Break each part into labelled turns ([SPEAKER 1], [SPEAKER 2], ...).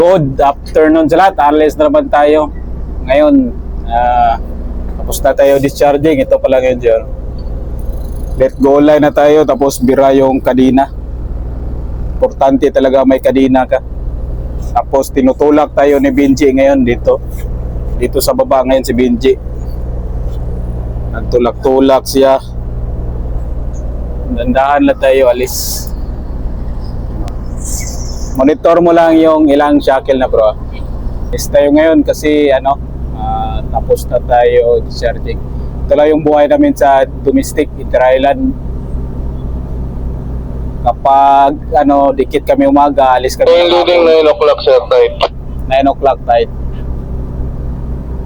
[SPEAKER 1] Good afternoon sa lahat. Alis na naman tayo. Ngayon, tapos na tayo discharging. Ito pala ngayon dyan. Let go line na tayo. Tapos bira yung kadina. Importante talaga may kadina ka. Tapos tinutulak tayo ni Benji ngayon dito. Dito sa baba ngayon si Benji. Nagtulak-tulak siya. Dandahan na tayo alis. Monitor mo lang yung ilang shackle na bro. Is tayo ngayon kasi tapos na tayo discharging. Ito lang yung buhay namin sa domestic inter-island. Kapag dikit kami umaga, alis kami.
[SPEAKER 2] Including 9 o'clock sir, tight.
[SPEAKER 1] 9 o'clock tight.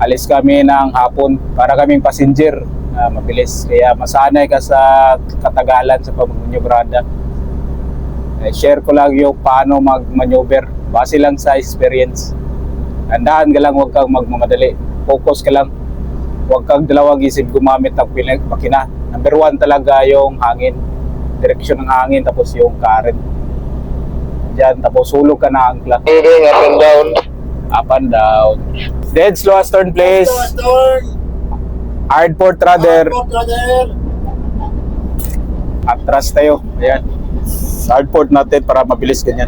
[SPEAKER 1] Alis kami ng hapon para kaming passenger. Mabilis. Kaya masanay ka sa katagalan sa pagmanyobrada. Share ko lang yung paano mag-maneuver base lang sa experience. Handaan ka lang, huwag kang magmamadali. Focus ka lang. Huwag kang dalawang isip gumamit ng makina. Number 1 talaga yung hangin. Direksyon ng hangin, tapos yung current. Diyan, tapos hulog ka na angkla.
[SPEAKER 2] Moving up and down.
[SPEAKER 1] Up and down. Dead slow astern please. Hard port rudder. Atras tayo. Ayan. Hard port natin para mabilis ganyan.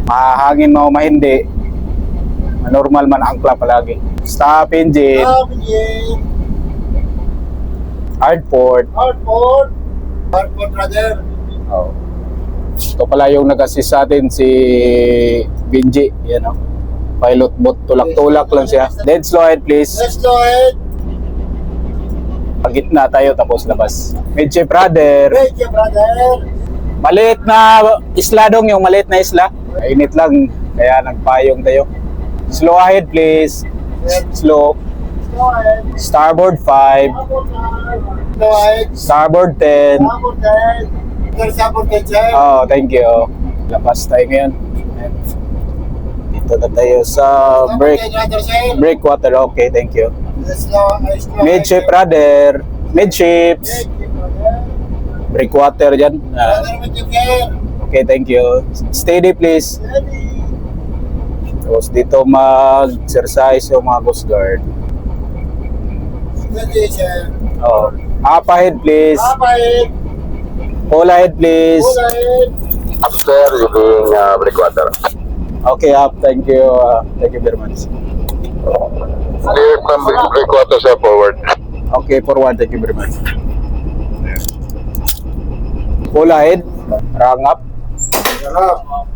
[SPEAKER 1] Mahangin mo, mahindi. Normal man ang angkla palagi. Stop engine. Hard port.
[SPEAKER 2] Hard port rudder.
[SPEAKER 1] Oh. Ito pala yung nag-assist sa atin si Benji. Yan o. Pilot bot. Tulak-tulak lang siya. Dead slow head please.
[SPEAKER 2] Let's go ahead.
[SPEAKER 1] Pagitna tayo tapos labas. Midship rudder.
[SPEAKER 2] Thank you, brother.
[SPEAKER 1] Maliit na isla dong, yung maliit na isla. Init lang, kaya nagpayong tayo. Slow ahead please. Slow.
[SPEAKER 2] Go ahead.
[SPEAKER 1] Starboard 5.
[SPEAKER 2] Go ahead.
[SPEAKER 1] Starboard 10.
[SPEAKER 2] Starboard 10. There's starboard 10, sir.
[SPEAKER 1] Oh, thank you. Labas tayo ngayon. Dito na tayo sa breakwater. Okay, thank you. Midship rudder. Midships. Breakwater dyan. Okay, thank you. Steady please. Tapos dito mag-exercise yung mga Coast Guard. Oh. Up ahead please.
[SPEAKER 2] Up ahead.
[SPEAKER 1] Pull ahead please.
[SPEAKER 2] Pull ahead. After leaving breakwater.
[SPEAKER 1] Okay, up. Thank you. Thank you very much.
[SPEAKER 2] Clear from breakwater, sir, forward.
[SPEAKER 1] Okay, forward. Thank you very much. Pull ahead. Rang up.
[SPEAKER 2] Sarap.